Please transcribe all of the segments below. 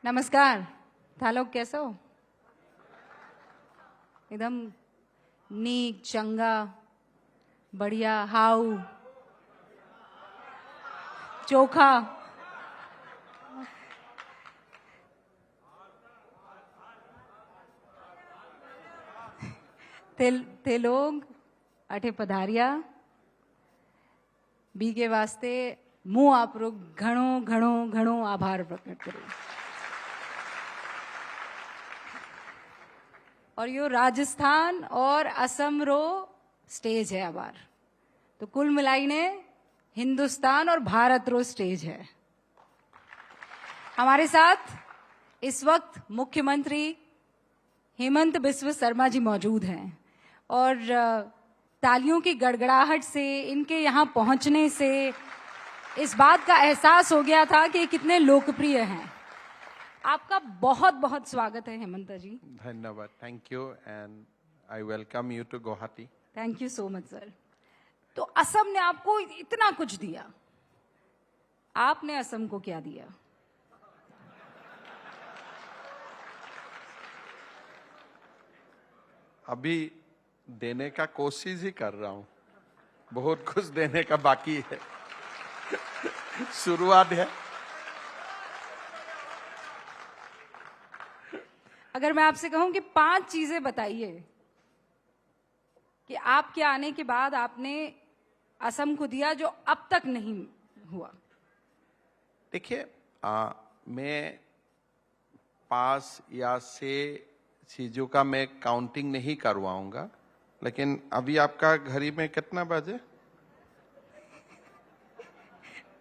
नमस्कार। था लोग कैसे हो? एकदम नीक, चंगा, बढ़िया, हाउ, चोखा। थे लोग अठे पधारिया बी के वास्ते मुँह आपरो घणो घणो घणो आभार प्रकट करूं। और यो राजस्थान और असम रो स्टेज है अबार, तो कुल मिलाईने हिंदुस्तान और भारत रो स्टेज है। हमारे साथ इस वक्त मुख्यमंत्री हेमंत बिस्व शर्मा जी मौजूद हैं और तालियों की गड़गड़ाहट से, इनके यहाँ पहुंचने से इस बात का एहसास हो गया था कि कितने लोकप्रिय हैं। आपका बहुत बहुत स्वागत है हेमंत जी। धन्यवाद, thank you and I welcome you to Guwahati. Thank you so much sir. तो असम ने आपको इतना कुछ दिया, आपने असम को क्या दिया? अभी देने का कोशिश ही कर रहा हूं, बहुत कुछ देने का बाकी है। शुरुआत है। अगर मैं आपसे कहूं कि 5 चीजें बताइए कि आपके आने के बाद आपने असम को दिया जो अब तक नहीं हुआ। देखिए, मैं 5 या 6 चीजों का मैं काउंटिंग नहीं करवाऊंगा, लेकिन अभी आपका घड़ी में कितना बजे?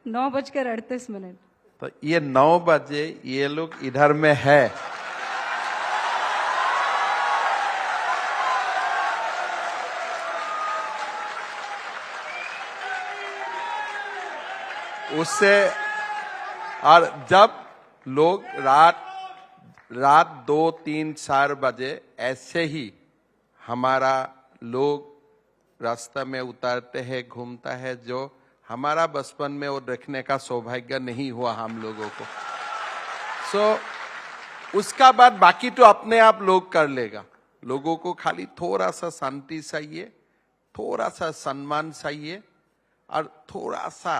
9:38। तो ये 9 बजे ये लोग इधर में है। उससे, और जब लोग रात 2, 3, 4 बजे ऐसे ही हमारा लोग रास्ते में उतरते हैं, घूमता है, जो हमारा बचपन में वो देखने का सौभाग्य नहीं हुआ हम लोगों को। उसका बाद बाकी तो अपने आप लोग कर लेगा। लोगों को खाली थोड़ा सा शांति चाहिए, थोड़ा सा सम्मान चाहिए और थोड़ा सा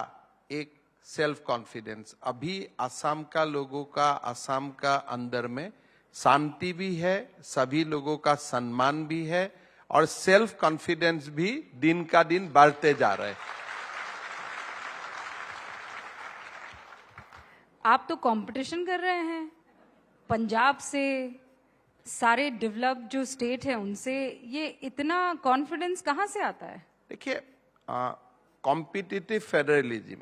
एक सेल्फ कॉन्फिडेंस। अभी असम का लोगों का, असम का अंदर में शांति भी है, सभी लोगों का सम्मान भी है और सेल्फ कॉन्फिडेंस भी दिन का दिन बढ़ते जा रहे हैं। आप तो कंपटीशन कर रहे हैं पंजाब से, सारे डेवलप जो स्टेट है उनसे, ये इतना कॉन्फिडेंस कहां से आता है? देखिए, कॉम्पिटिटिव फेडरलिज्म,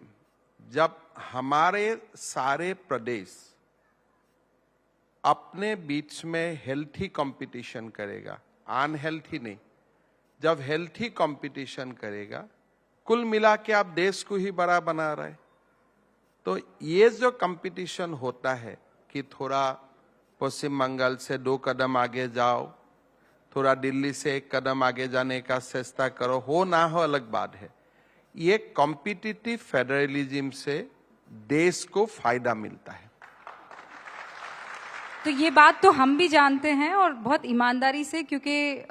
जब हमारे सारे प्रदेश अपने बीच में हेल्थी कंपटीशन करेगा, अनहेल्थी नहीं, जब हेल्थी कंपटीशन करेगा, कुल मिला के आप देश को ही बड़ा बना रहे। तो ये जो कंपटीशन होता है कि थोड़ा पश्चिम बंगाल से 2 कदम आगे जाओ, थोड़ा दिल्ली से 1 कदम आगे जाने का चेष्टा करो, हो ना हो अलग बात है। ये कॉम्पिटिटिव फेडरलिज्म से देश को फायदा मिलता है। तो ये बात तो हम भी जानते हैं और बहुत ईमानदारी से, क्योंकि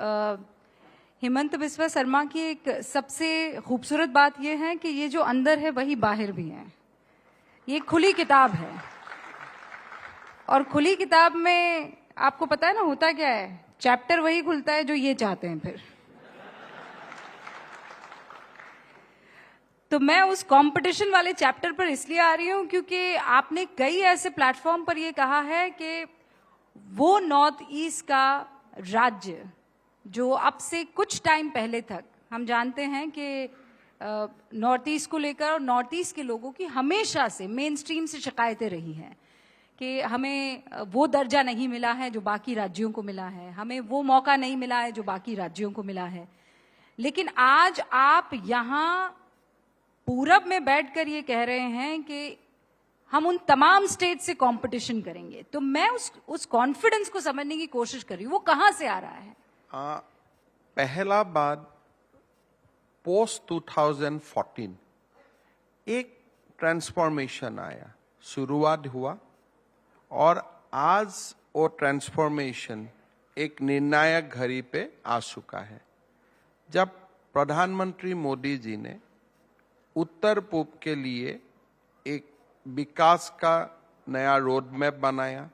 हेमंत बिस्वा शर्मा की एक सबसे खूबसूरत बात यह है कि ये जो अंदर है वही बाहर भी है। ये खुली किताब है और खुली किताब में आपको पता है ना होता क्या है, चैप्टर वही खुलता है जो ये चाहते हैं फिर। तो मैं उस कंपटीशन वाले चैप्टर पर इसलिए आ रही हूं क्योंकि आपने कई ऐसे प्लेटफॉर्म पर ये कहा है कि वो नॉर्थ ईस्ट का राज्य जो अब से कुछ टाइम पहले तक, हम जानते हैं कि नॉर्थ ईस्ट को लेकर और नॉर्थ ईस्ट के लोगों की हमेशा से मेन स्ट्रीम से शिकायतें रही हैं कि हमें वो दर्जा नहीं मिला है जो बाकी राज्यों को मिला है, हमें वो मौका नहीं मिला है जो बाकी राज्यों को मिला है। लेकिन आज आप यहाँ पूरब में बैठकर ये कह रहे हैं कि हम उन तमाम स्टेट से कंपटीशन करेंगे। तो मैं उस कॉन्फिडेंस को समझने की कोशिश कर रही हूँ, वो कहां से आ रहा है? पहला बात, पोस्ट 2014 एक ट्रांसफॉर्मेशन आया, शुरुआत हुआ और आज वो ट्रांसफॉर्मेशन एक निर्णायक घड़ी पे आ चुका है, जब प्रधानमंत्री मोदी जी ने उत्तर पूर्व के लिए एक विकास का नया रोड मैप बनाया।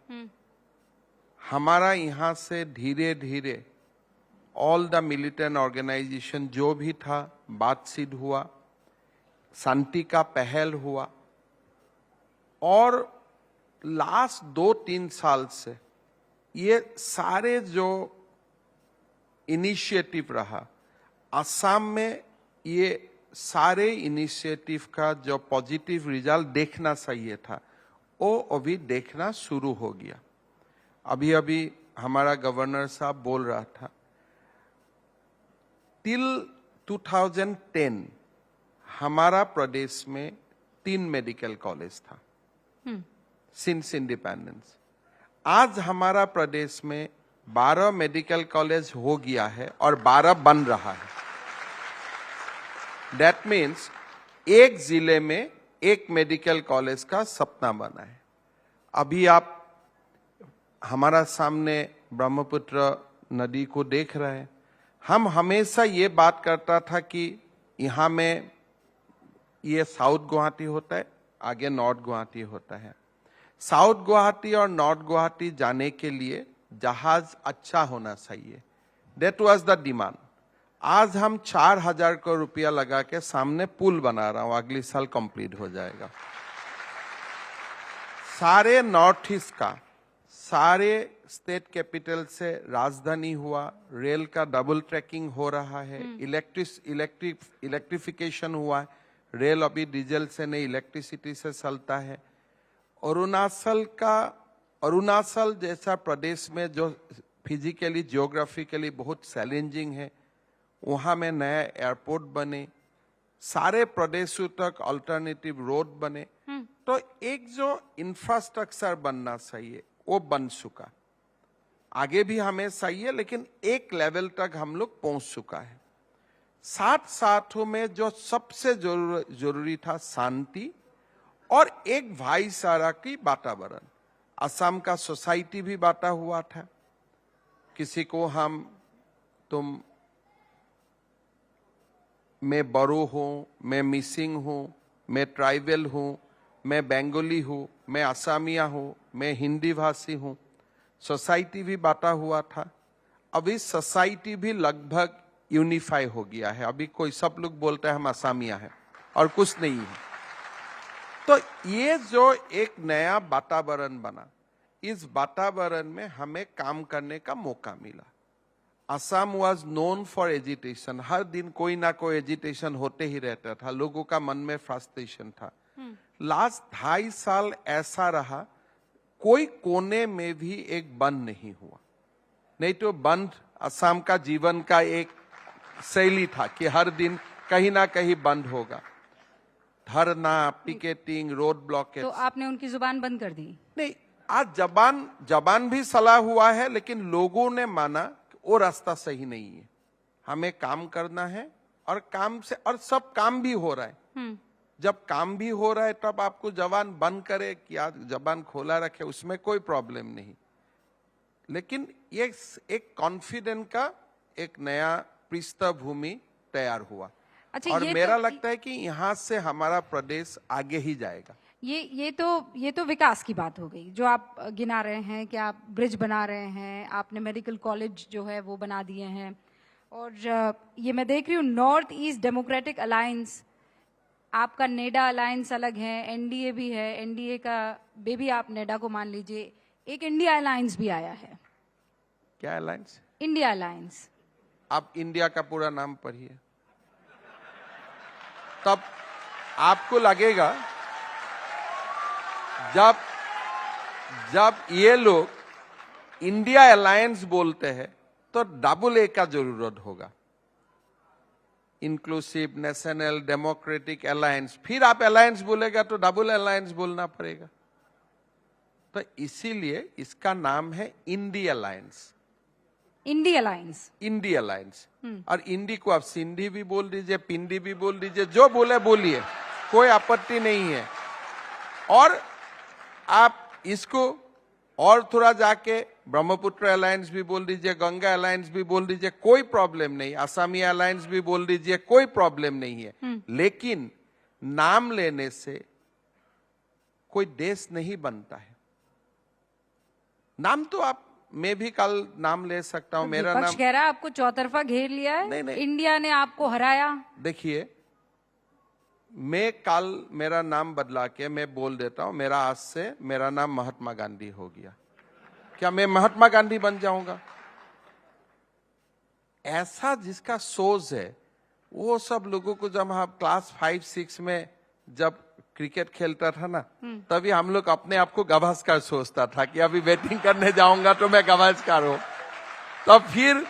हमारा यहाँ से धीरे धीरे ऑल द मिलिटेंट ऑर्गेनाइजेशन जो भी था बातचीत हुआ, शांति का पहल हुआ, और लास्ट 2-3 साल से ये सारे जो इनिशिएटिव रहा असम में, ये सारे इनिशिएटिव का जो पॉजिटिव रिजल्ट देखना चाहिए था वो अभी देखना शुरू हो गया। अभी अभी हमारा गवर्नर साहब बोल रहा था, टिल 2010 हमारा प्रदेश में 3 मेडिकल कॉलेज था सिंस इंडिपेंडेंस। आज हमारा प्रदेश में 12 मेडिकल कॉलेज हो गया है और 12 बन रहा है। दैट मीन्स एक जिले में एक मेडिकल कॉलेज का सपना बना है। अभी आप हमारा सामने ब्रह्मपुत्र नदी को देख रहे हैं। हम हमेशा ये बात करता था कि यहाँ में ये साउथ गुवाहाटी होता है, आगे नॉर्थ गुवाहाटी होता है। साउथ गुवाहाटी और नॉर्थ गुवाहाटी जाने के लिए जहाज अच्छा होना चाहिए, दैट वाज द डिमांड। आज हम 4,000 करोड़ रुपया लगा के सामने पुल बना रहा हूं, अगले साल कंप्लीट हो जाएगा। सारे नॉर्थ ईस्ट का, सारे स्टेट कैपिटल से राजधानी हुआ, रेल का डबल ट्रैकिंग हो रहा है, इलेक्ट्रिफिकेशन हुआ है, रेल अभी डीजल से नहीं इलेक्ट्रिसिटी से चलता है। अरुणाचल जैसा प्रदेश में जो फिजिकली ज्योग्राफिकली बहुत चैलेंजिंग है, वहां में नया एयरपोर्ट बने, सारे प्रदेशों तक अल्टरनेटिव रोड बने, तो एक जो इंफ्रास्ट्रक्चर बनना चाहिए वो बन चुका। आगे भी हमें चाहिए, लेकिन एक लेवल तक हम लोग पहुंच चुका है। साथ साथों में जो सबसे जरूरी था शांति और एक भाईचारा की वातावरण। असम का सोसाइटी भी बांटा हुआ था, किसी को तुम मैं बड़ो हूं, मैं मिसिंग हूं, मैं ट्राइबल हूं, मैं बंगाली हूं, मैं असमिया हूं, मैं हिंदी भाषी हूं। सोसाइटी भी बांटा हुआ था। अभी सोसाइटी भी लगभग यूनिफाई हो गया है। अभी कोई सब लोग बोलते हैं हम असमिया है और कुछ नहीं है। तो ये जो एक नया वातावरण बना, इस वातावरण में हमें काम करने का मौका मिला। Assam was known for agitation. हर दिन कोई ना कोई एजिटेशन होते ही रहता था, लोगों का मन में फ्रस्ट्रेशन था। लास्ट 2.5 साल ऐसा रहा, कोई कोने में भी एक बंद नहीं हुआ। नहीं तो बंद असम का जीवन का एक शैली था कि हर दिन कहीं ना कहीं बंद होगा। धरना, पिकेटिंग, रोड ब्लॉकेज। तो आपने उनकी जुबान बंद कर दी? नहीं, आज जबान भी सलाह हुआ है, लेकिन लोगों ने माना कि वो रास्ता सही नहीं है, हमें काम करना है। और काम से, और सब काम भी हो रहा है। जब काम भी हो रहा है तब आपको जबान बंद करे कि आज जबान खोला रखे, उसमें कोई प्रॉब्लम नहीं। लेकिन ये एक कॉन्फिडेंस का एक नया पृष्ठभूमि तैयार हुआ। अच्छा, और मेरा लगता है कि यहाँ से हमारा प्रदेश आगे ही जाएगा। ये तो विकास की बात हो गई जो आप गिना रहे हैं कि आप ब्रिज बना रहे हैं, आपने मेडिकल कॉलेज जो है वो बना दिए हैं। और ये मैं देख रही हूँ नॉर्थ ईस्ट डेमोक्रेटिक अलायंस, आपका नेडा अलायंस अलग है, एनडीए भी है, एनडीए का बेबी आप नेडा को मान लीजिए। एक इंडिया अलायंस भी आया है। क्या अलायंस? India alliance. आप इंडिया का पूरा नाम पढ़िए, तब आपको लगेगा। जब ये लोग इंडिया अलायंस बोलते हैं तो डबल ए का जरूरत होगा, इंक्लूसिव नेशनल डेमोक्रेटिक अलायंस। फिर आप अलायंस बोलेगा तो डबल अलायंस बोलना पड़ेगा। तो इसीलिए इसका नाम है INDI alliance. INDI alliance, INDI alliance. और इंडी को आप सिंधी भी बोल दीजिए, पिंडी भी बोल दीजिए, जो बोले बोलिए, कोई आपत्ति नहीं है। और आप इसको और थोड़ा जाके ब्रह्मपुत्र अलायंस भी बोल दीजिए, गंगा अलायंस भी बोल दीजिए, कोई प्रॉब्लम नहीं, असमी अलायंस भी बोल दीजिए, कोई प्रॉब्लम नहीं है। लेकिन नाम लेने से कोई देश नहीं बनता है। नाम तो आप, मैं भी कल नाम ले सकता हूं, मेरा विपक्ष नाम कह रहा है आपको चौतरफा घेर लिया है, नहीं। इंडिया ने आपको हराया। देखिए, मैं कल मेरा नाम बदला के मैं बोल देता हूं, मेरा आज से मेरा नाम महात्मा गांधी हो गया, क्या मैं महात्मा गांधी बन जाऊंगा? ऐसा जिसका सोच है, वो सब लोगों को जब हम क्लास 5-6 में जब क्रिकेट खेलता था ना, तभी हम लोग अपने आप को गावस्कर सोचता था कि अभी बैटिंग करने जाऊंगा तो मैं गावस्कर हूं। तब फिर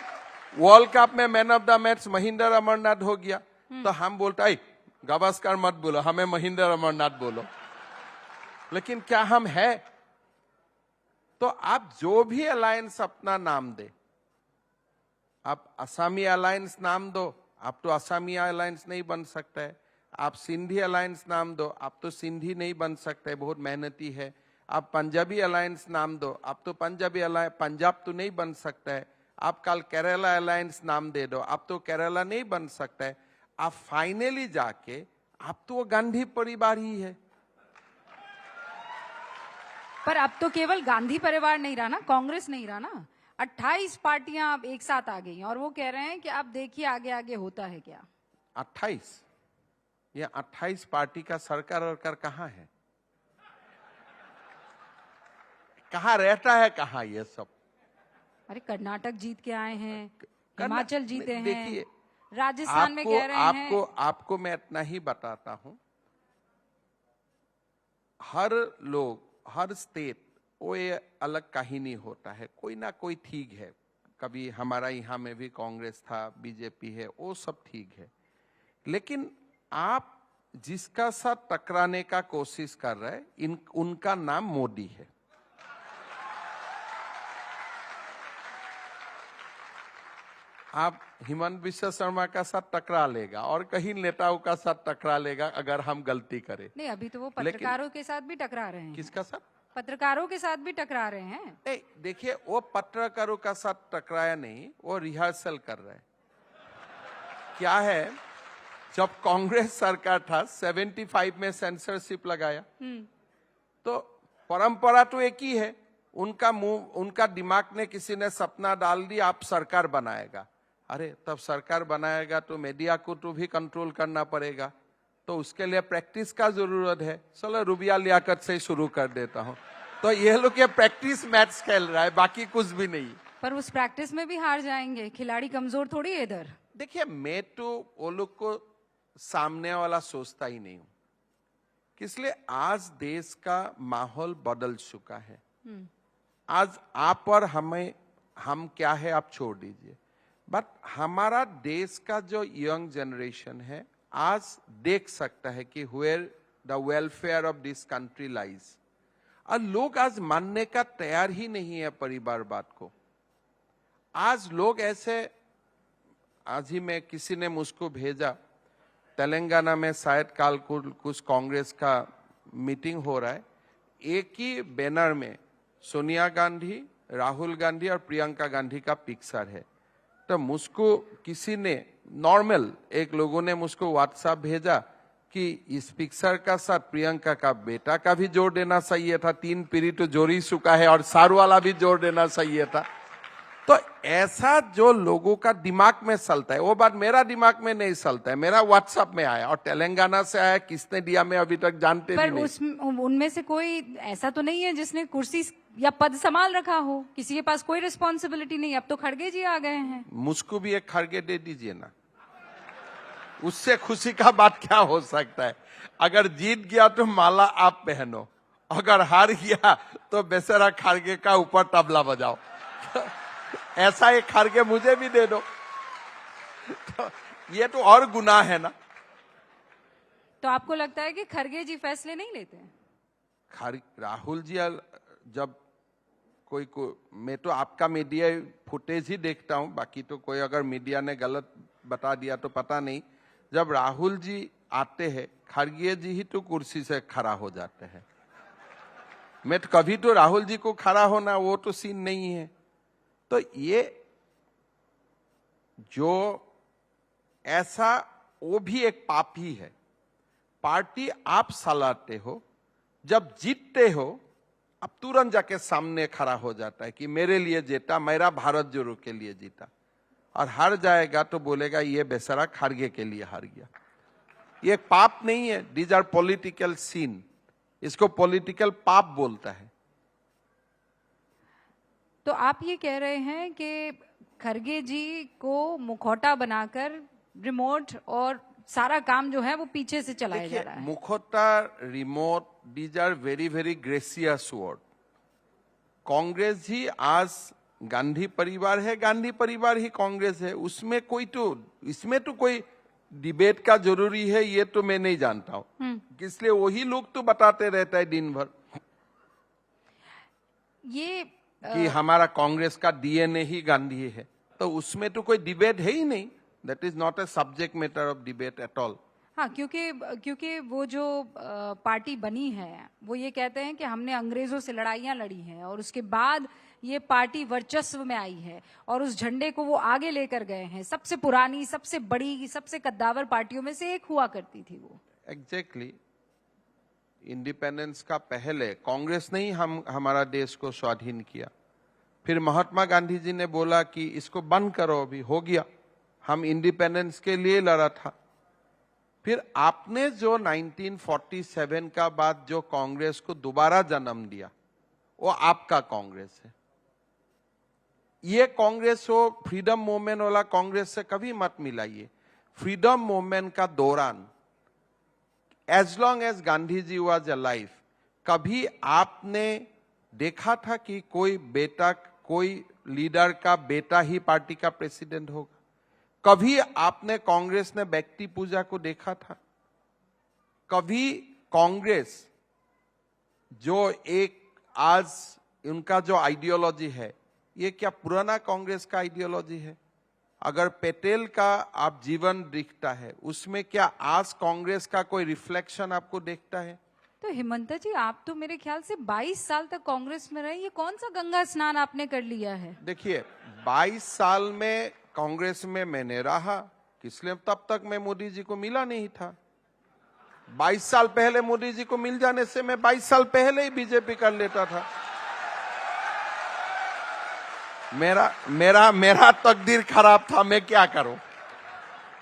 वर्ल्ड कप में man of the match Mohinder Amarnath हो गया, तो हम बोलता है गावस्कर मत बोलो, हमें महेंद्र अमरनाथ बोलो। लेकिन क्या हम है? तो आप जो भी अलायंस अपना नाम दे, आप असमी अलायंस नाम दो, आप तो असमी अलायंस नहीं बन सकता है। आप सिंधी अलायंस नाम दो, आप तो सिंधी नहीं बन सकते, बहुत मेहनती है। आप पंजाबी अलायंस नाम दो, आप तो पंजाबी अलायंस, पंजाब तो नहीं बन सकता है। आप कल केरला अलायंस नाम दे दो, आप तो केरला नहीं बन सकता है। आप फाइनली जाके आप तो वो गांधी परिवार ही है। पर अब तो केवल गांधी परिवार नहीं रहा ना, कांग्रेस नहीं रहा ना, 28 पार्टियां अब एक साथ आ गई हैं और वो कह रहे हैं कि आप देखिए आगे आगे होता है क्या। 28? ये 28 पार्टी का सरकार वरकार कहाँ है? कहाँ रहता है, कहाँ ये सब? अरे कर्नाटक जीत के आए हैं, हिमाचल जीते हैं, देखिए, राजस्थान में कह रहे हैं। आपको मैं इतना ही बताता हूं, हर लोग, हर स्टेट, वो ये अलग कहानी होता है, कोई ना कोई ठीक है। कभी हमारा यहाँ में भी कांग्रेस था, बीजेपी है, वो सब ठीक है। लेकिन आप जिसका साथ टकराने का कोशिश कर रहे हैं, उनका नाम मोदी है। आप हिमंत बिश्व शर्मा का साथ टकरा लेगा और कहीं नेताओं का साथ टकरा लेगा अगर हम गलती करें। नहीं, अभी तो वो पत्रकारों के साथ भी टकरा रहे हैं। किसका साथ? पत्रकारों के साथ भी टकरा रहे हैं। नहीं, देखिए, वो पत्रकारों का साथ टकराया नहीं, वो रिहर्सल कर रहे हैं। क्या है, जब कांग्रेस सरकार था 75 में सेंसरशिप लगाया, तो परंपरा तो एक ही है। उनका दिमाग में किसी ने सपना डाल दिया, आप सरकार बनाएगा। अरे तब सरकार बनाएगा तो मीडिया को तो भी कंट्रोल करना पड़ेगा, तो उसके लिए प्रैक्टिस का जरूरत है। चलो रुबिया लियाकत से शुरू कर देता हूँ। तो ये लोग ये प्रैक्टिस मैच खेल रहा है, बाकी कुछ भी नहीं। पर उस प्रैक्टिस में भी हार जाएंगे, खिलाड़ी कमजोर थोड़ी है इधर। देखिए, मैं तो वो लोग को सामने वाला सोचता ही नहीं हूं, इसलिए आज देश का माहौल बदल चुका है। आज आप और हम क्या है आप छोड़ दीजिए, बट हमारा देश का जो यंग जनरेशन है आज देख सकता है कि where the welfare of this country lies. और लोग आज मानने का तैयार ही नहीं है परिवारवाद को। आज लोग ऐसे, आज ही में किसी ने मुझको भेजा, तेलंगाना में शायद काल कुछ कांग्रेस का मीटिंग हो रहा है, एक ही बैनर में सोनिया गांधी, राहुल गांधी और प्रियंका गांधी का पिक्चर है। तो मुझको किसी ने, नॉर्मल एक लोगों ने मुझको व्हाट्सएप भेजा कि इस पिक्चर का साथ प्रियंका का बेटा का भी जोड़ देना चाहिए था, 3 पीढ़ी तो जोड़ ही चुका है, और सारू वाला भी जोड़ देना चाहिए था। तो ऐसा जो लोगों का दिमाग में चलता है, वो बात मेरा दिमाग में नहीं चलता है। मेरा व्हाट्सएप में आया और तेलंगाना से आया, किसने दिया मैं अभी तक जानते पर नहीं। उनमें से कोई ऐसा तो नहीं है जिसने कुर्सी या पद संभाल रखा हो, किसी के पास कोई रिस्पॉन्सिबिलिटी नहीं। अब तो खड़गे जी आ गए हैं। मुझको भी एक खड़गे दे दीजिए ना, उससे खुशी का बात क्या हो सकता है। अगर जीत गया तो माला आप पहनो, अगर हार गया तो बेचारा खड़गे का ऊपर तबला बजाओ। ऐसा एक खड़गे मुझे भी दे दो। तो ये तो और गुनाह है ना। तो आपको लगता है कि खड़गे जी फैसले नहीं लेते हैं? राहुल जी जब मैं तो आपका मीडिया फुटेज ही देखता हूं, बाकी तो कोई अगर मीडिया ने गलत बता दिया तो पता नहीं। जब राहुल जी आते हैं, खड़गे जी ही तो कुर्सी से खड़ा हो जाते हैं। मैं तो कभी तो राहुल जी को खड़ा होना वो तो सीन नहीं है। तो ये जो ऐसा वो भी एक पाप ही है। पार्टी आप सलाते हो, जब जीतते हो अब तुरंत जाके सामने खड़ा हो जाता है कि मेरे लिए जीता, मेरा भारत जोड़ो के लिए जीता, और हार जाएगा तो बोलेगा ये बेचारा खारगे के लिए हार गया। ये पाप नहीं है, दीज आर पॉलिटिकल सीन, इसको पॉलिटिकल पाप बोलता है। तो आप ये कह रहे हैं कि खरगे जी को मुखौटा बनाकर रिमोट और सारा काम जो है वो पीछे से चलाया जा रहा है। मुखौटा, remote, these are very very gracious word. Congress ही आज गांधी परिवार है, गांधी परिवार ही कांग्रेस है, उसमें कोई तो, इसमें तो कोई डिबेट का जरूरी है ये तो मैं नहीं जानता हूं, इसलिए वही लोग तो बताते रहता है दिन भर ये कि हमारा कांग्रेस का डीएनए ही गांधी है, तो उसमें तो कोई डिबेट है ही नहीं। That is not a subject matter of debate at all. हाँ, क्योंकि वो जो पार्टी बनी है वो ये कहते हैं कि हमने अंग्रेजों से लड़ाइयां लड़ी हैं और उसके बाद ये पार्टी वर्चस्व में आई है और उस झंडे को वो आगे लेकर गए हैं। सबसे पुरानी, सबसे बड़ी, सबसे कद्दावर पार्टियों में से एक हुआ करती थी वो। एग्जैक्टली। इंडिपेंडेंस का पहले कांग्रेस ने ही हमारा देश को स्वाधीन किया। फिर महात्मा गांधी जी ने बोला कि इसको बंद करो, अभी हो गया, हम इंडिपेंडेंस के लिए लड़ा था। फिर आपने जो 1947 का बाद जो कांग्रेस को दोबारा जन्म दिया वो आपका कांग्रेस है। ये कांग्रेस हो फ्रीडम मूवमेंट वाला कांग्रेस से कभी मत मिलाइए। फ्रीडम मूवमेंट का दौरान as long as Gandhi ji was alive, कभी आपने देखा था कि कोई बेटा, कोई लीडर का बेटा ही पार्टी का प्रेसिडेंट होगा? कभी आपने कांग्रेस ने व्यक्ति पूजा को देखा था? कभी कांग्रेस जो एक आज उनका जो आइडियोलॉजी है, ये क्या पुराना कांग्रेस का आइडियोलॉजी है? अगर पटेल का आप जीवन दिखता है, उसमें क्या आज कांग्रेस का कोई रिफ्लेक्शन आपको देखता है? तो हिमंता जी, आप तो मेरे ख्याल से 22 साल तक कांग्रेस में रहे, ये कौन सा गंगा स्नान आपने कर लिया है? देखिए, 22 साल में कांग्रेस में मैंने रहा, इसलिए तब तक मैं मोदी जी को मिला नहीं था। 22 साल पहले मोदी जी को मिल जाने से मैं 22 साल पहले ही बीजेपी कर लेता था। मेरा तकदीर खराब था, मैं क्या करूं?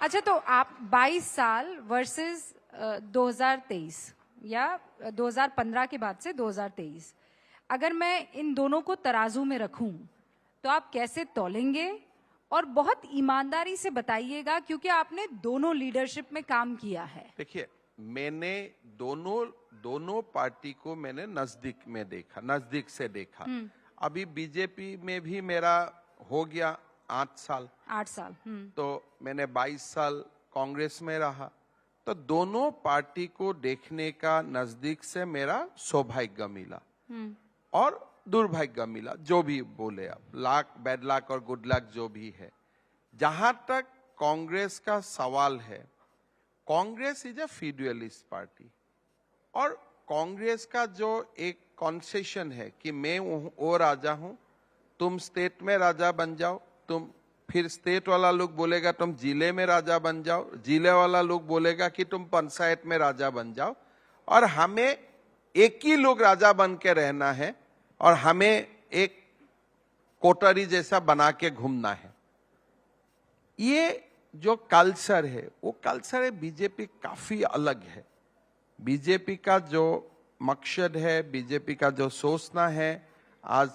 अच्छा, तो आप 22 साल वर्सेस 2023 या 2015 के बाद से 2023, अगर मैं इन दोनों को तराजू में रखूं तो आप कैसे तौलेंगे? और बहुत ईमानदारी से बताइएगा, क्योंकि आपने दोनों लीडरशिप में काम किया है। देखिए, मैंने दोनों पार्टी को मैंने नजदीक से देखा। अभी बीजेपी में भी मेरा हो गया 8 साल। तो मैंने 22 साल कांग्रेस में रहा, तो दोनों पार्टी को देखने का नजदीक से मेरा सौभाग्य मिला और दुर्भाग्य मिला, जो भी बोले आप, लाक, बैड लक और गुड लक जो भी है। जहां तक कांग्रेस का सवाल है, Congress is a federalist party, और कांग्रेस का जो एक कॉन्सेशन है कि मैं वो राजा हूं, तुम स्टेट में राजा बन जाओ, तुम फिर स्टेट वाला लोग बोलेगा तुम जिले में राजा बन जाओ, जिले वाला लोग बोलेगा कि तुम पंचायत में राजा बन जाओ, और हमें एक ही लोग राजा बन के रहना है और हमें एक कोटरी जैसा बना के घूमना है। ये जो कल्चर है वो कल्चर है बीजेपी काफी अलग है। बीजेपी का जो मकसद है, बीजेपी का जो सोचना है, आज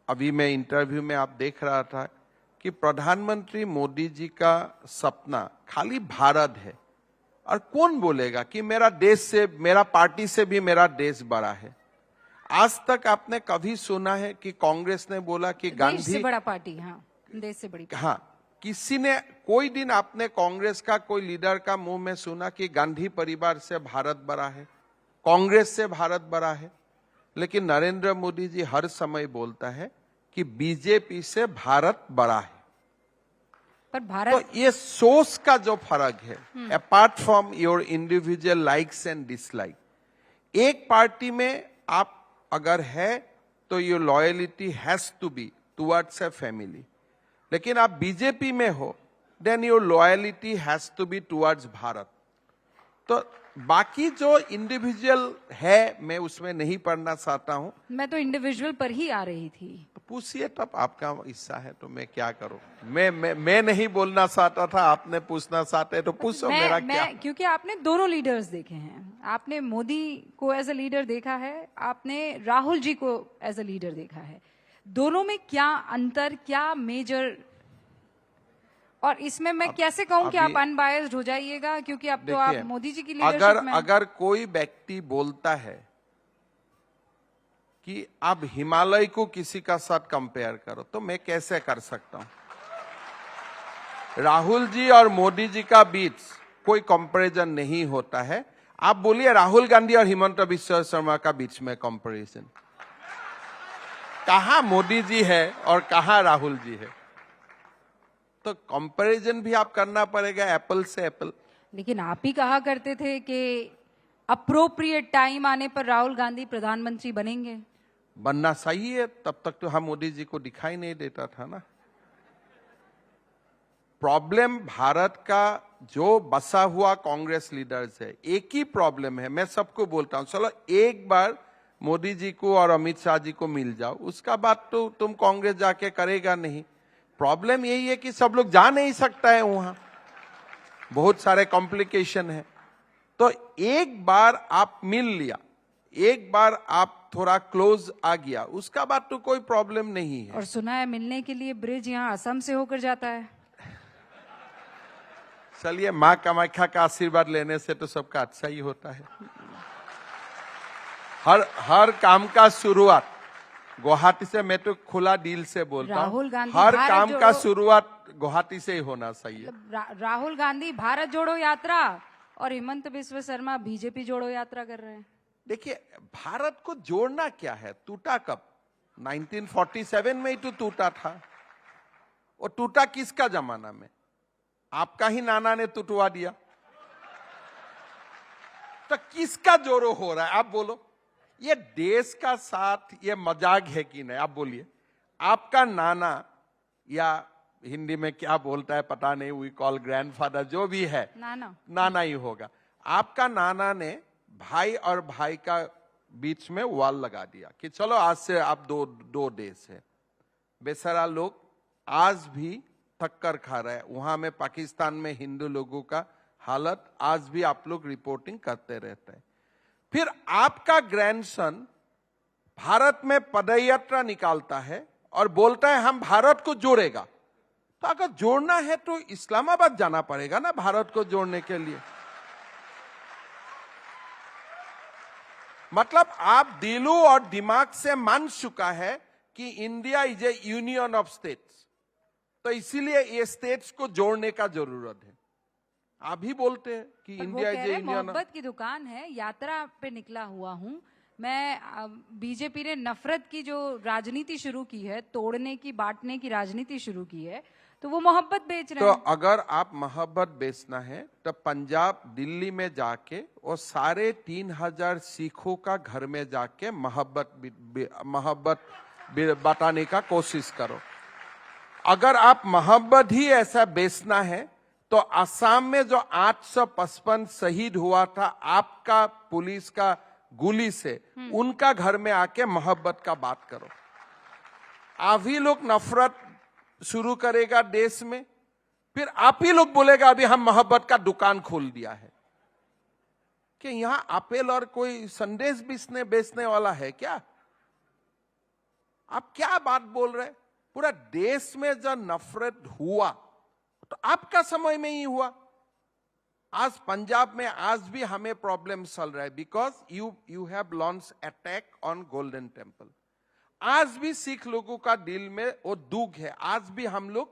अभी मैं इंटरव्यू में आप देख रहा था कि प्रधानमंत्री मोदी जी का सपना खाली भारत है, और कौन बोलेगा कि मेरा देश से, मेरा पार्टी से भी मेरा देश बड़ा है? आज तक आपने कभी सुना है कि कांग्रेस ने बोला कि गांधी देश से बड़ा पार्टी? हाँ, देश से बड़ी। हाँ, किसी ने कोई दिन आपने कांग्रेस का कोई लीडर का मुंह में सुना कि गांधी परिवार से भारत बड़ा है, कांग्रेस से भारत बड़ा है? लेकिन नरेंद्र मोदी जी हर समय बोलता है कि बीजेपी से भारत बड़ा है। पर भारत, तो ये सोच का जो फर्क है, apart from your individual likes and dislike, एक पार्टी में आप अगर है तो your loyalty has to be towards a family, लेकिन आप बीजेपी में हो then your loyalty has to be towards Bharat. तो बाकी जो इंडिविजुअल है मैं उसमें नहीं पढ़ना चाहता हूं। मैं तो इंडिविजुअल पर ही आ रही थी। तो पूछिए, तब आपका हिस्सा है तो मैं क्या करूं। मैं नहीं बोलना चाहता था, आपने पूछना चाहते तो पूछो। मेरा क्या, क्योंकि आपने दोनों लीडर्स देखे हैं, आपने मोदी को एज अ लीडर देखा है, आपने राहुल जी को एज अ लीडर देखा है। दोनों में क्या अंतर, क्या मेजर, और इसमें मैं कैसे कहूं कि आप अनबायस्ड हो जाइएगा, क्योंकि अब तो आप मोदी जी की लीडरशिप में। अगर कोई व्यक्ति बोलता है कि आप हिमालय को किसी का साथ कंपेयर करो, तो मैं कैसे कर सकता हूं। राहुल जी और मोदी जी का बीच कोई कंपैरिजन नहीं होता है। आप बोलिए राहुल गांधी और हिमंत बिश्व शर्मा का बीच में कंपैरिजन, कहां मोदी जी है और कहां राहुल जी है। तो कंपैरिजन भी आप करना पड़ेगा एप्पल से एप्पल। लेकिन आप ही कहा करते थे कि अप्रोप्रिएट टाइम आने पर राहुल गांधी प्रधानमंत्री बनेंगे। बनना सही है, तब तक तो हम मोदी जी को दिखाई नहीं देता था ना। प्रॉब्लम भारत का जो बसा हुआ कांग्रेस लीडर्स है, एक ही प्रॉब्लम है। मैं सबको बोलता हूं चलो एक बार मोदी जी को और अमित शाह जी को मिल जाओ, उसका बाद तो तुम कांग्रेस जाके करेगा नहीं। प्रॉब्लम यही है कि सब लोग जा नहीं सकता है, वहां बहुत सारे कॉम्प्लिकेशन है। तो एक बार आप मिल लिया, एक बार आप थोड़ा क्लोज आ गया, उसका बाद तो कोई प्रॉब्लम नहीं है। और सुना है मिलने के लिए ब्रिज यहाँ असम से होकर जाता है। चलिए, मां कामाख्या का आशीर्वाद लेने से तो सबका अच्छा ही होता है। हर काम का शुरुआत गुवाहाटी से, मैं तो खुला दिल से बोलता हूँ, हर काम का शुरुआत गुवाहाटी से ही होना चाहिए। राहुल गांधी भारत जोड़ो यात्रा और हिमंत बिश्व शर्मा बीजेपी जोड़ो यात्रा कर रहे हैं। देखिए, भारत को जोड़ना क्या है, टूटा कब? 1947 में ही तो टूटा था। और टूटा किसका जमाना में? आपका ही नाना ने टूटवा दिया। तो किसका जोड़ो हो रहा है, आप बोलो। ये देश का साथ ये मजाक है कि नहीं, आप बोलिए। आपका नाना, या हिंदी में क्या बोलता है पता नहीं, वी कॉल ग्रैंडफादर, जो भी है नाना ही होगा। आपका नाना ने भाई और भाई का बीच में वॉल लगा दिया कि चलो आज से आप दो देश है। बेचारा लोग आज भी टक्कर खा रहा है वहां में। पाकिस्तान में हिंदू लोगों का हालत आज भी आप लोग रिपोर्टिंग करते रहते हैं। फिर आपका ग्रैंडसन भारत में पदयात्रा निकालता है और बोलता है हम भारत को जोड़ेगा। तो अगर जोड़ना है तो इस्लामाबाद जाना पड़ेगा ना भारत को जोड़ने के लिए। मतलब आप दिलों और दिमाग से मान चुका है कि India is A union of states, तो इसीलिए ये स्टेट्स को जोड़ने का जरूरत है। आप ही बोलते हैं कि इंडिया इज ए यूनियन। मोहब्बत की दुकान है, यात्रा पे निकला हुआ हूं मैं। बीजेपी ने नफरत की जो राजनीति शुरू की है, तोड़ने की बांटने की राजनीति शुरू की है, तो वो मोहब्बत बेच रहे हैं। तो अगर आप मोहब्बत बेचना है तो पंजाब दिल्ली में जाके और 3,500 सिखों का घर में जाके मोहब्बत बताने का कोशिश करो। अगर आप मोहब्बत ही ऐसा बेचना है तो असम में जो 855 शहीद हुआ था आपका पुलिस का गोली से, उनका घर में आके मोहब्बत का बात करो। आप ही लोग नफरत शुरू करेगा देश में, फिर आप ही लोग बोलेगा अभी हम मोहब्बत का दुकान खोल दिया है। कि यहां अपेल और कोई संदेश बेचने वाला है क्या? आप क्या बात बोल रहे? पूरा देश में जो नफरत हुआ तो आपका समय में ही हुआ। आज पंजाब में आज भी हमें प्रॉब्लम चल रहा है because you have launch attack on golden temple. आज भी सिख लोगों का दिल में वो दुख है। आज भी हम लोग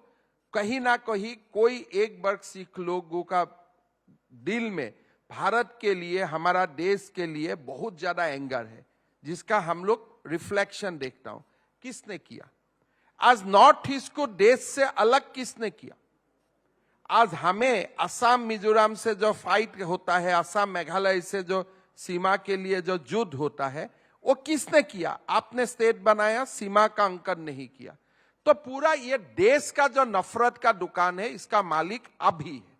कहीं ना कहीं कोई एक वर्ग सिख लोगों का दिल में भारत के लिए, हमारा देश के लिए बहुत ज्यादा एंगर है, जिसका हम लोग रिफ्लेक्शन देखता हूं। किसने किया? आज नॉर्थ ईस्ट को देश से अलग किसने किया? आज हमें असम मिजोरम से जो फाइट होता है, असम मेघालय से जो सीमा के लिए जो युद्ध होता है, वो किसने किया? आपने स्टेट बनाया, सीमा का अंकन नहीं किया। तो पूरा ये देश का जो नफरत का दुकान है, इसका मालिक आप ही है।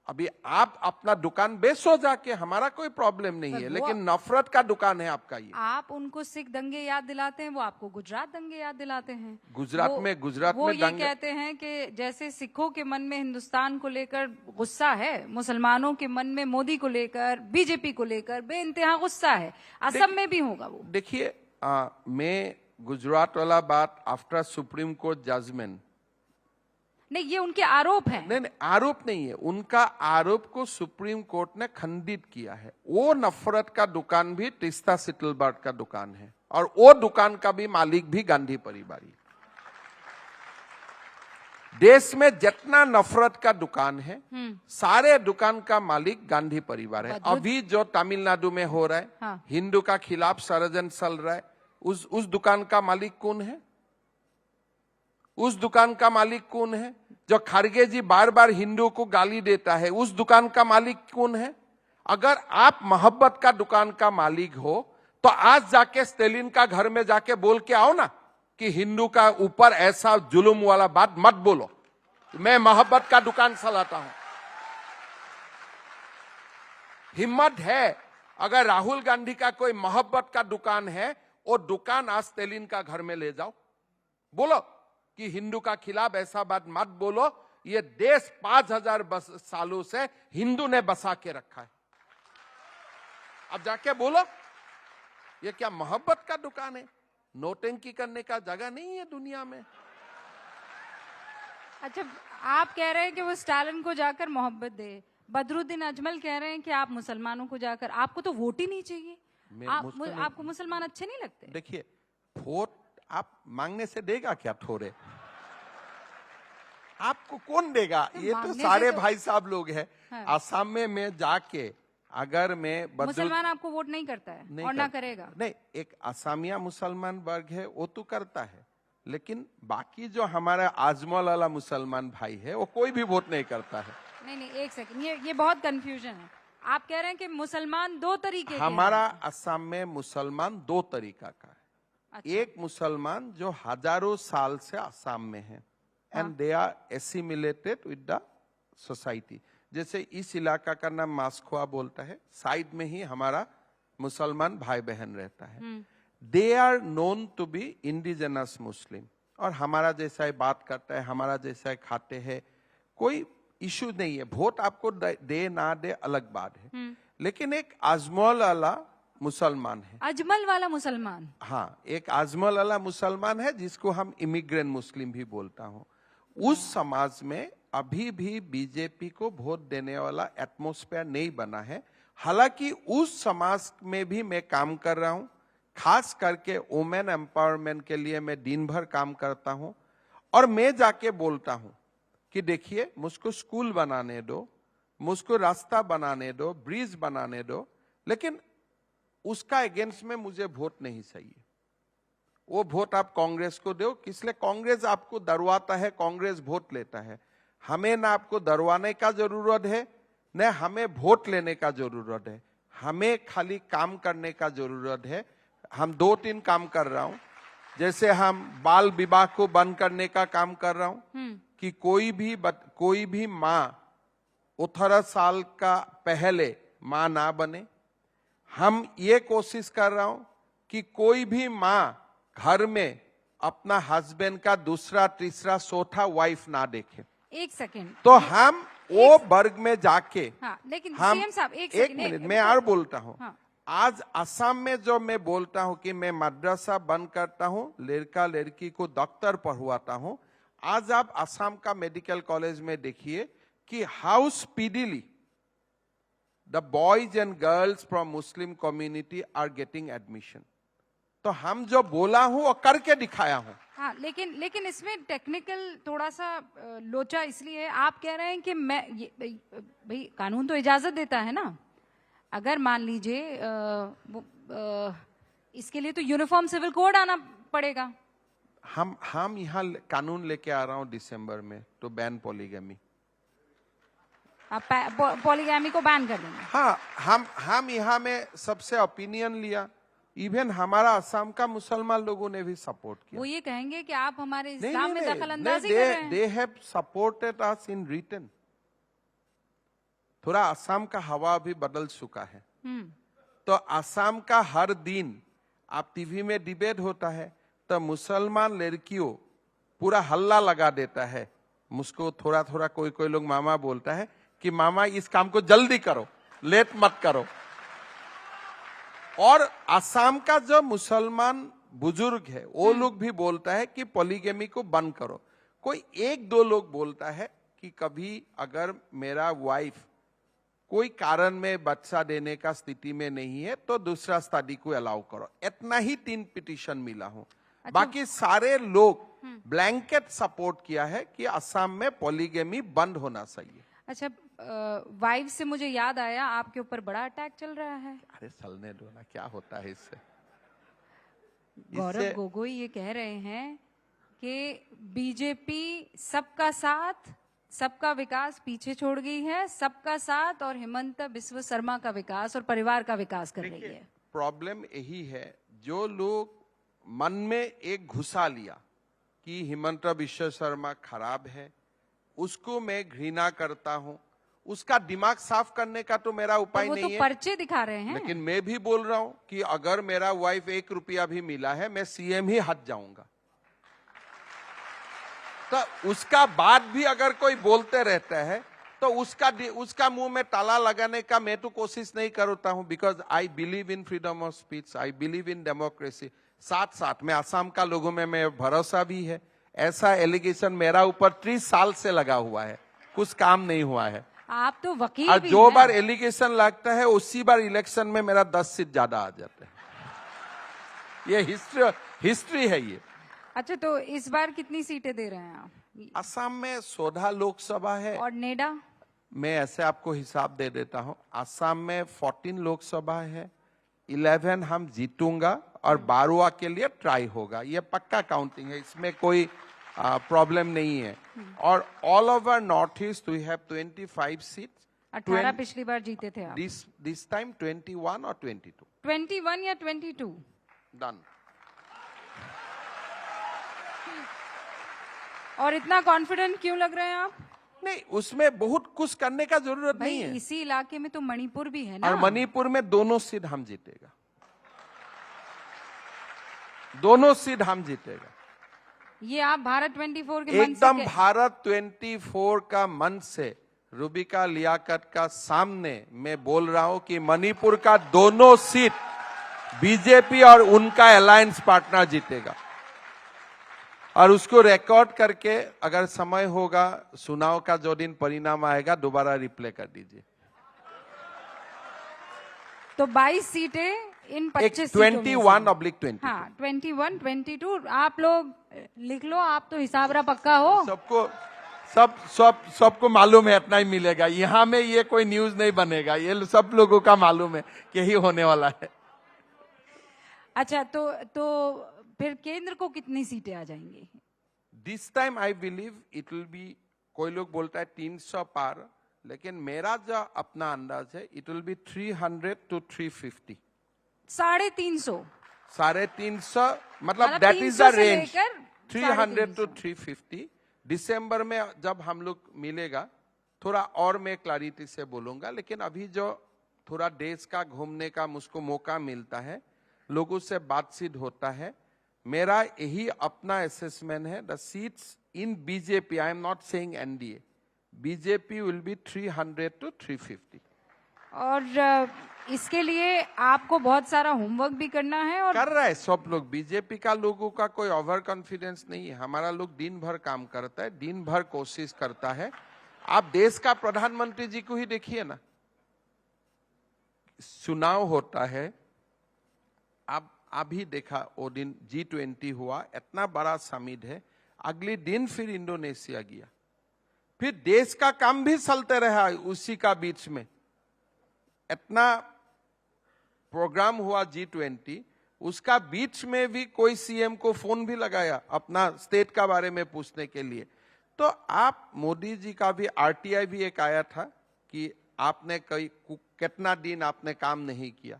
अभी आप अपना दुकान बेचो जाके, हमारा कोई प्रॉब्लम नहीं है, लेकिन नफरत का दुकान है आपका ये। आप उनको सिख दंगे याद दिलाते हैं, वो आपको गुजरात दंगे याद दिलाते हैं। गुजरात में वो ये कहते हैं कि जैसे सिखों के मन में हिंदुस्तान को लेकर गुस्सा है, मुसलमानों के मन में मोदी को लेकर, बीजेपी को लेकर बेइंतहा गुस्सा है। असम में भी होगा वो। देखिए, मैं गुजरात वाला बात आफ्टर सुप्रीम कोर्ट जजमेंट, नहीं, ये उनके आरोप हैं। नहीं, आरोप नहीं है, उनका आरोप को सुप्रीम कोर्ट ने खंडित किया है। वो नफरत का दुकान भी तीस्ता सिटलबर्ड का दुकान है, और वो दुकान का भी मालिक भी गांधी परिवार है। देश में जितना नफरत का दुकान है, सारे दुकान का मालिक गांधी परिवार है। अभी जो तमिलनाडु में हो रहा है, हाँ। हिंदू का खिलाफ षड्यंत्र चल रहा है, उस दुकान का मालिक कौन है? उस दुकान का मालिक कौन है? जो खड़गे जी बार बार हिंदू को गाली देता है, उस दुकान का मालिक कौन है? अगर आप मोहब्बत का दुकान का मालिक हो, तो आज जाके स्टेलिन का घर में जाके बोल के आओ ना कि हिंदू का ऊपर ऐसा जुल्म वाला बात मत बोलो, मैं मोहब्बत का दुकान चलाता हूं। हिम्मत है, अगर राहुल गांधी का कोई मोहब्बत का दुकान है, वो दुकान आज स्टेलिन का घर में ले जाओ, बोलो कि हिंदू का खिलाफ ऐसा बात मत बोलो। ये देश 5000 सालों से हिंदू ने बसा के रखा है, अब जाके बोलो। ये क्या मोहब्बत का दुकान है? नोटंकी करने का जगह नहीं है दुनिया में। अच्छा, आप कह रहे हैं कि वो स्टालिन को जाकर मोहब्बत दे, बदरुद्दीन अजमल कह रहे हैं कि आप मुसलमानों को जाकर, आपको तो वोट ही नहीं चाहिए। आपको मुसलमान अच्छे नहीं लगते? देखिए, वोट आप मांगने से देगा क्या? थोड़े आपको कौन देगा? ये तो सारे भाई साहब लोग हैं। हाँ। असम में जाके अगर मैं मुसलमान आपको वोट नहीं करता है और ना करेगा। नहीं, एक असमिया मुसलमान वर्ग है, वो तो करता है, लेकिन बाकी जो हमारा आजमल वाला मुसलमान भाई है, वो कोई भी वोट नहीं करता है। नहीं, एक सेकंड, ये बहुत कंफ्यूजन है। आप कह रहे हैं कि मुसलमान दो तरीके के हमारा असम में मुसलमान दो तरीका का है। अच्छा। एक मुसलमान जो हजारों साल से असम में है, and they are assimilated with the society. जैसे इस इलाका का नाम मास्खोआ बोलता है, साइड में ही हमारा मुसलमान भाई बहन रहता है। They are known to be indigenous Muslim, और हमारा जैसा ही बात करता है, हमारा जैसा ही खाते हैं, कोई इशू नहीं है। वोट आपको दे ना दे अलग बात है, लेकिन एक अजमल वाला मुसलमान है। अजमल वाला मुसलमान? हाँ, एक अजमल वाला मुसलमान है, जिसको हम इमिग्रेंट मुस्लिम भी बोलता हूँ। उस समाज में अभी भी बीजेपी को वोट देने वाला एटमॉस्फेयर नहीं बना है। हालांकि उस समाज में भी मैं काम कर रहा हूँ, खास करके वुमेन एम्पावरमेंट के लिए मैं दिन भर काम करता हूँ, और मैं जाके बोलता हूँ कि देखिए, मुझको स्कूल बनाने दो, मुझको रास्ता बनाने दो, ब्रिज बनाने दो, लेकिन उसका अगेंस्ट में मुझे वोट नहीं चाहिए। वो वोट आप कांग्रेस को दो, इसलिए कांग्रेस आपको डरवाता है, कांग्रेस वोट लेता है। हमें ना आपको डरवाने का जरूरत है, न हमें वोट लेने का जरूरत है, हमें खाली काम करने का जरूरत है। हम 2-3 काम कर रहा हूं, जैसे हम बाल विवाह को बंद करने का काम कर रहा हूं कि कोई भी माँ 18 साल का पहले माँ ना बने। हम ये कोशिश कर रहा हूं कि कोई भी माँ घर में अपना हस्बैंड का दूसरा, तीसरा, चौथा वाइफ ना देखे। एक सेकंड, तो हम वो वर्ग में जाके, हाँ, लेकिन हम सीएम साहब एक मिनट मैं और बोलता हूँ। हाँ। आज असम में जो मैं बोलता हूँ कि मैं मदरसा बंद करता हूँ, लड़का लड़की को डॉक्टर पढ़वाता हूँ, आज आप असम का मेडिकल कॉलेज में देखिए कि how speedily the boys and girls from Muslim community are getting admission। तो हम जो बोला हूं वो करके दिखाया हूं। हाँ, लेकिन इसमें टेक्निकल थोड़ा सा लोचा इसलिए है, आप कह रहे हैं कि मैं भाई कानून तो इजाजत देता है ना, अगर मान लीजिए इसके लिए तो यूनिफॉर्म सिविल कोड आना पड़ेगा। हम यहाँ कानून लेके आ रहा हूँ दिसंबर में, तो बैन पॉलीगैमी। आप पॉलीगैमी को बैन कर देंगे? हाँ, हम यहाँ में सबसे ओपिनियन लिया, इवन हमारा असम का मुसलमान लोगों ने भी सपोर्ट किया। वो ये कहेंगे कि आप हमारे नहीं, इस्लाम नहीं, में नहीं, दखल अंदाजी कर रहे हैं। they have supported us in written। थोड़ा असम का हवा भी बदल चुका है। तो असम का हर दिन आप टीवी में डिबेट होता है तो मुसलमान लड़कियों पूरा हल्ला लगा देता है। मुझको थोड़ा थोड़ा कोई कोई लोग मामा बोलता है कि मामा इस काम को जल्दी करो, लेट मत करो। और असम का जो मुसलमान बुजुर्ग है वो लोग भी बोलता है कि पॉलीगेमी को बंद करो। कोई एक दो लोग बोलता है कि कभी अगर मेरा वाइफ कोई कारण में बच्चा देने का स्थिति में नहीं है तो दूसरा शादी को अलाउ करो। इतना ही 3 पिटीशन मिला हूं। बाकी सारे लोग ब्लैंकेट सपोर्ट किया है कि असम में पॉलीगेमी बंद होना चाहिए। अच्छा, वाइफ से मुझे याद आया, आपके ऊपर बड़ा अटैक चल रहा है। अरे चलने दो ना, क्या होता है इससे। गौरव गोगोई ये कह रहे हैं कि बीजेपी सबका साथ सबका विकास पीछे छोड़ गई है, सबका साथ और हिमंत बिस्व शर्मा का विकास और परिवार का विकास कर रही है। प्रॉब्लम यही है, जो लोग मन में एक घुसा लिया कि हिमंत बिस्व शर्मा खराब है, उसको मैं घृणा करता हूं, उसका दिमाग साफ करने का तो मेरा उपाय वो नहीं तो है। पर्चे दिखा रहे हैं। लेकिन मैं भी बोल रहा हूं कि अगर मेरा वाइफ 1 रुपया भी मिला है मैं सीएम ही हट जाऊंगा। तो उसका बाद भी अगर कोई बोलते रहता है तो उसका मुंह में ताला लगाने का मैं तो कोशिश नहीं करता हूं। Because I believe in freedom of speech, I believe in democracy. साथ साथ में असम का लोगों में मैं भरोसा भी है। ऐसा एलिगेशन मेरा ऊपर 30 साल से लगा हुआ है, कुछ काम नहीं हुआ है। आप तो वकील और भी जो हैं। बार एलिगेशन लगता है उसी बार इलेक्शन में मेरा 10 सीट ज्यादा आ जाता है। ये हिस्ट्री है ये। अच्छा, तो इस बार कितनी सीटें दे रहे हैं आप? असम में 16 लोकसभा है और नेडा? मैं ऐसे आपको हिसाब दे देता हूं। असम में 14 लोकसभा है, 11 हम जीतूंगा और 12वां के लिए ट्राई होगा। ये पक्का काउंटिंग है, इसमें कोई प्रॉब्लम नहीं है। और all over north east we have 25 seat. 18 पिछली बार जीते थे आप। दिस टाइम 21 और 22। 21 या 22? डन। और इतना कॉन्फिडेंट क्यों लग रहे हैं आप? नहीं, उसमें बहुत कुछ करने का जरूरत भाई नहीं है। इसी इलाके में तो मणिपुर भी है ना। और मणिपुर में दोनों सीट हम जीतेगा, दोनों सीट हम जीतेगा। ये आप भारत 24 के मन से एकदम भारत 24 का मन से रूबिका लियाकत का सामने मैं बोल रहा हूं कि मणिपुर का दोनों सीट बीजेपी और उनका अलायंस पार्टनर जीतेगा। और उसको रिकॉर्ड करके अगर समय होगा, चुनाव का जो दिन परिणाम आएगा दोबारा रिप्ले कर दीजिए। तो 22 सीटें इन 25 21/22। हाँ, 21, 22। आप लोग लिख लो, आप तो हिसाबरा पक्का हो। सबको मालूम है इतना ही मिलेगा। यहाँ में ये कोई न्यूज नहीं बनेगा, ये सब लोगों का मालूम है कि यही होने वाला है। अच्छा, तो फिर केंद्र को कितनी सीटें आ जाएंगी? This time I believe it will be, कोई लोग बोलता है 300 पार, लेकिन मेरा जो अपना अंदाज है इट विल बी 300 to 350। 350? 350 मतलब that is the range. 300 to 350। दिसंबर में जब हम लोग मिलेगा थोड़ा और मैं क्लैरिटी से बोलूंगा। लेकिन अभी जो थोड़ा देश का घूमने का मुझको मौका मिलता है, लोगों से बातचीत होता है, मेरा यही अपना असेसमेंट है। The seats in BJP, I am not saying NDA, BJP will be 300 to 350। और इसके लिए आपको बहुत सारा होमवर्क भी करना है। और कर रहा है सब लोग। बीजेपी का लोगों का कोई ओवर कॉन्फिडेंस नहीं है। हमारा लोग दिन भर काम करता है, दिन भर कोशिश करता है। आप देश का प्रधानमंत्री जी को ही देखिए ना, चुनाव होता है। आप अभी देखा वो दिन G20 हुआ, इतना बड़ा समिट है, अगले दिन फिर इंडोनेशिया गया, फिर देश का काम भी चलते रहा उसी का बीच में। इतना प्रोग्राम हुआ G20, उसका बीच में भी कोई सीएम को फोन भी लगाया अपना स्टेट का बारे में पूछने के लिए। तो आप मोदी जी का भी आरटीआई भी एक आया था कि आपने कितना दिन आपने काम नहीं किया।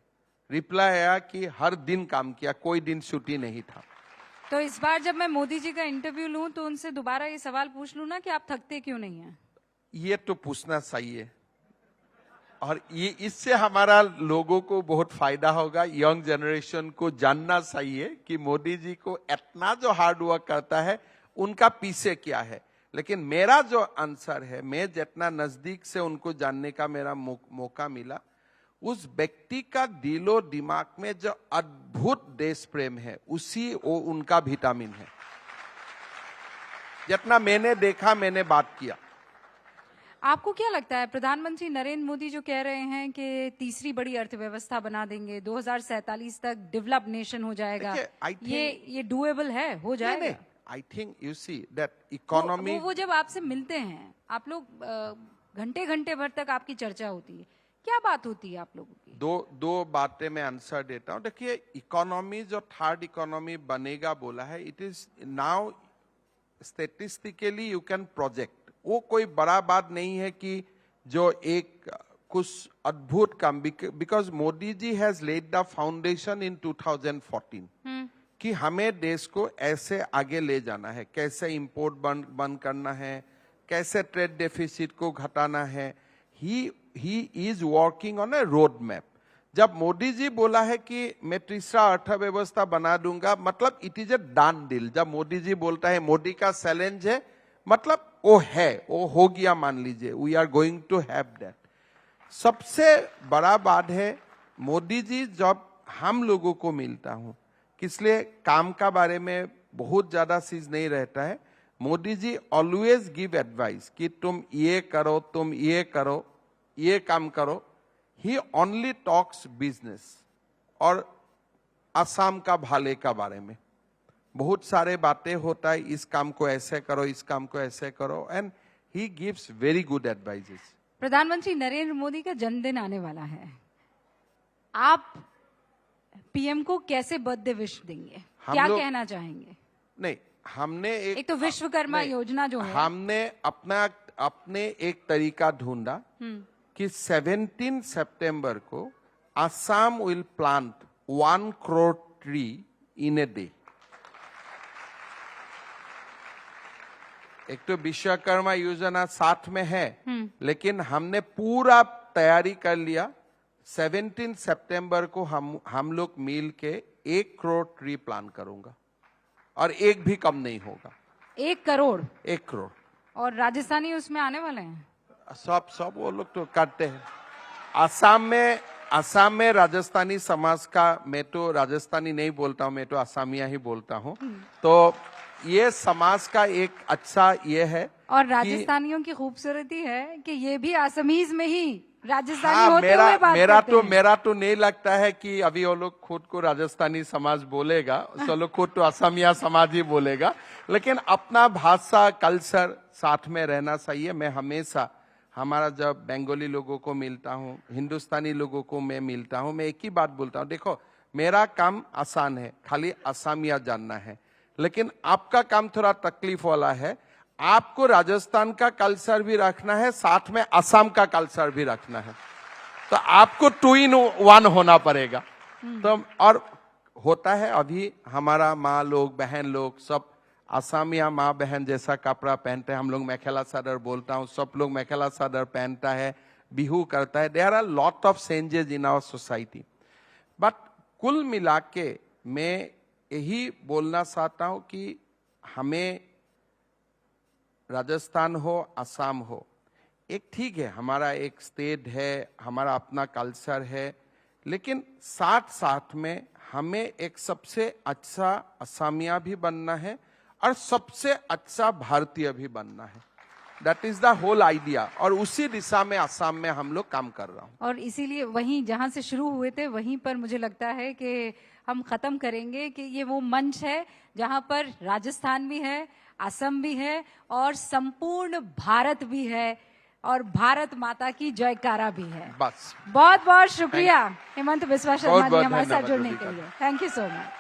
रिप्लाई आया कि हर दिन काम किया, कोई दिन छुट्टी नहीं था। तो इस बार जब मैं मोदी जी का इंटरव्यू लूं तो उनसे दोबारा ये सवाल पूछ लूं ना कि आप थकते क्यों नहीं हैं? ये तो पूछना चाहिए, और ये इससे हमारा लोगों को बहुत फायदा होगा। यंग जनरेशन को जानना चाहिए कि मोदी जी को इतना जो हार्ड वर्क करता है उनका पीछे क्या है। लेकिन मेरा जो आंसर है, मैं जितना नजदीक से उनको जानने का मेरा मौका मिला, उस व्यक्ति का दिलो दिमाग में जो अद्भुत देश प्रेम है, उसी वो उनका विटामिन है। जितना मैंने देखा, मैंने बात किया। आपको क्या लगता है, प्रधानमंत्री नरेंद्र मोदी जो कह रहे हैं कि तीसरी बड़ी अर्थव्यवस्था बना देंगे, 2047 तक डेवलप नेशन हो जाएगा, ये डूएबल है, हो जाएगा? I think you see that economy, वो जब आपसे मिलते हैं, आप लोग घंटे घंटे भर तक आपकी चर्चा होती है, क्या बात होती है आप लोगों की? दो बातें मैं आंसर देता हूं। देखिए, इकोनॉमी जो थर्ड इकोनॉमी बनेगा बोला है, it is now statistically you can project. वो कोई बड़ा बात नहीं है कि जो एक कुछ अद्भुत काम, because Modi ji has led the foundation in 2014 कि हमें देश को ऐसे आगे ले जाना है, कैसे इंपोर्ट बंद करना है, कैसे ट्रेड डेफिसिट को घटाना है। He is working on A road map. जब मोदी जी बोला है कि मैं तीसरा अर्थव्यवस्था बना दूंगा, मतलब it is a done deal. जब मोदी जी बोलता है मोदी का चैलेंज है, मतलब वो है, वो हो गया, मान लीजिए we are going to have that. सबसे बड़ा बात है, मोदी जी जब हम लोगों को मिलता हूं, इसलिए काम का बारे में बहुत ज्यादा चीज नहीं रहता है। Modi ji always give advice कि तुम ये करो, तुम ये करो, ये काम करो। ही ओनली टॉक्स बिजनेस और असम का भाले का बारे में बहुत सारे बातें होता है, इस काम को ऐसे करो, इस काम को ऐसे करो, and he gives very good advises. प्रधानमंत्री नरेंद्र मोदी का जन्मदिन आने वाला है, आप पीएम को कैसे बर्थडे विश देंगे, क्या कहना चाहेंगे? नहीं, हमने एक तो विश्वकर्मा योजना जो है, हमने अपने एक तरीका ढूंढा कि 17 सितंबर को Assam will plant 1 crore tree in a day. एक तो विश्वकर्मा योजना साथ में है, लेकिन हमने पूरा तैयारी कर लिया। 17 सितंबर को हम लोग मिल के 1 करोड़ ट्री प्लान करूंगा, और एक भी कम नहीं होगा। 1 करोड़? 1 करोड़। और राजस्थानी उसमें आने वाले हैं? सब वो लोग तो करते हैं। असम में राजस्थानी समाज का, मैं तो राजस्थानी नहीं बोलता हूँ, मैं तो असमिया ही बोलता हूँ। तो ये समाज का एक अच्छा ये है। और राजस्थानियों की खूबसूरती है कि ये भी असमीज में ही राजस्थानी होते हुए बात करते हैं। मेरा तो नहीं लगता है कि अभी वो लोग खुद को राजस्थानी समाज बोलेगा, वो लोग खुद तो असमिया समाज ही बोलेगा। लेकिन अपना भाषा, कल्चर साथ में रहना चाहिए। मैं हमेशा हमारा जब बंगाली लोगों को मिलता हूँ, हिंदुस्तानी लोगों को मैं मिलता हूँ, मैं एक ही बात बोलता हूँ, देखो मेरा काम आसान है, खाली असमिया जानना है। लेकिन आपका काम थोड़ा तकलीफ वाला है, आपको राजस्थान का कल्चर भी रखना है, साथ में असम का कल्चर भी रखना है। तो आपको 2 in 1 होना पड़ेगा। तो और होता है, अभी हमारा माँ लोग, बहन लोग सब असमिया माँ बहन जैसा कपड़ा पहनते हैं। हम लोग मेखेला चादर बोलता हूँ, सब लोग मेखेला चादर पहनता है, बिहू करता है। There are lot of changes in our society. But कुल मिला के मैं यही बोलना चाहता हूँ कि हमें राजस्थान हो, असम हो, एक ठीक है, हमारा एक स्टेट है, हमारा अपना कल्चर है, लेकिन साथ साथ में हमें एक सबसे अच्छा असमिया भी बनना है और सबसे अच्छा भारतीय भी बनना है। That is the whole idea, और उसी दिशा में असम में हम लोग काम कर रहा हूँ। और इसीलिए वहीं जहां से शुरू हुए थे वहीं पर मुझे लगता है कि हम खत्म करेंगे कि ये वो मंच है जहां पर राजस्थान भी है, असम भी है और संपूर्ण भारत भी है, और भारत माता की जयकारा भी है। बस बहुत बहुत शुक्रिया हेमंत बिस्वा शर्मा जी हमारे साथ जुड़ने के लिए। Thank you so much.